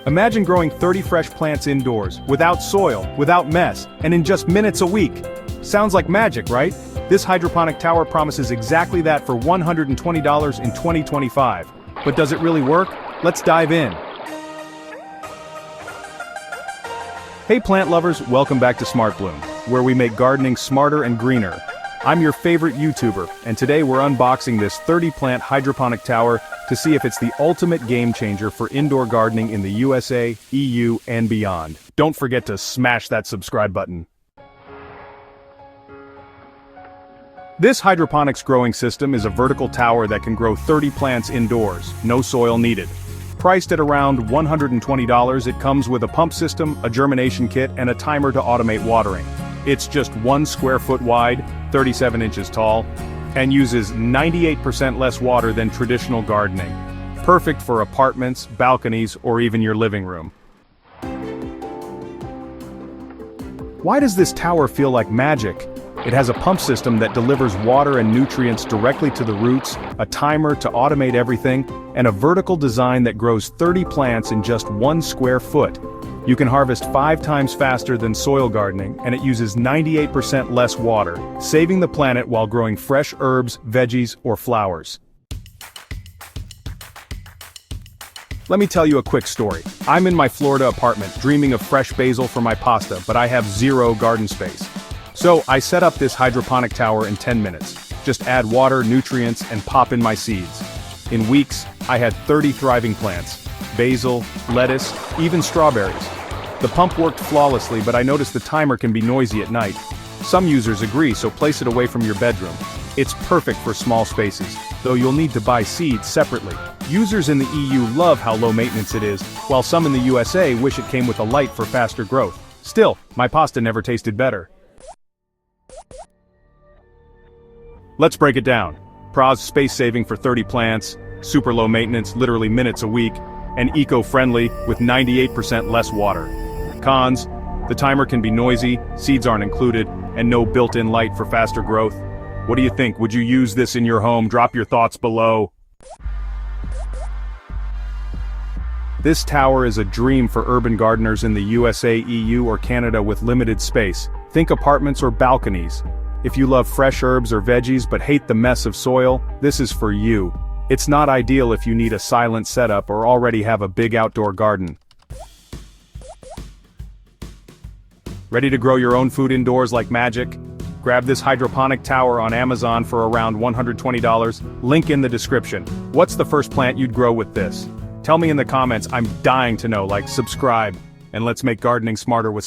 Imagine growing 30 fresh plants indoors, without soil, without mess, and in just minutes a week. Sounds like magic, right? This hydroponic tower promises exactly that for $120 in 2025. But does it really work? Let's dive in. Hey plant lovers, welcome back to SmartBloom, where we make gardening smarter and greener. I'm your favorite YouTuber, and today we're unboxing this 30-plant hydroponic tower to see if it's the ultimate game changer for indoor gardening in the USA, EU, and beyond. Don't forget to smash that subscribe button. This hydroponics growing system is a vertical tower that can grow 30 plants indoors, no soil needed. Priced at around $120, it comes with a pump system, a germination kit, and a timer to automate watering. It's just 1 square foot wide, 37 inches tall, and uses 98% less water than traditional gardening. Perfect for apartments, balconies, or even your living room. Why does this tower feel like magic? It has a pump system that delivers water and nutrients directly to the roots, a timer to automate everything, and a vertical design that grows 30 plants in just 1 square foot. You can harvest 5 times faster than soil gardening, and it uses 98% less water, saving the planet while growing fresh herbs, veggies, or flowers. Let me tell you a quick story. I'm in my Florida apartment, dreaming of fresh basil for my pasta, but I have zero garden space. So I set up this hydroponic tower in 10 minutes. Just add water, nutrients, and pop in my seeds. In weeks, I had 30 thriving plants. Basil, lettuce, even strawberries. The pump worked flawlessly, but I noticed the timer can be noisy at night. Some users agree, so place it away from your bedroom. It's perfect for small spaces, though you'll need to buy seeds separately. Users in the EU love how low maintenance it is, while some in the USA wish it came with a light for faster growth. Still, my pasta never tasted better. Let's break it down. Pros: space saving for 30 plants, super low maintenance, literally minutes a week, and eco-friendly with 98% less water. Cons: the timer can be noisy, seeds aren't included, and no built-in light for faster growth. What do you think? Would you use this in your home? Drop your thoughts below. This tower is a dream for urban gardeners in the USA, EU, or Canada with limited space. Think apartments or balconies. If you love fresh herbs or veggies but hate the mess of soil, this is for you. It's not ideal if you need a silent setup or already have a big outdoor garden. Ready to grow your own food indoors like magic? Grab this hydroponic tower on Amazon for around $120, link in the description. What's the first plant you'd grow with this? Tell me in the comments, I'm dying to know. Like, subscribe, and let's make gardening smarter with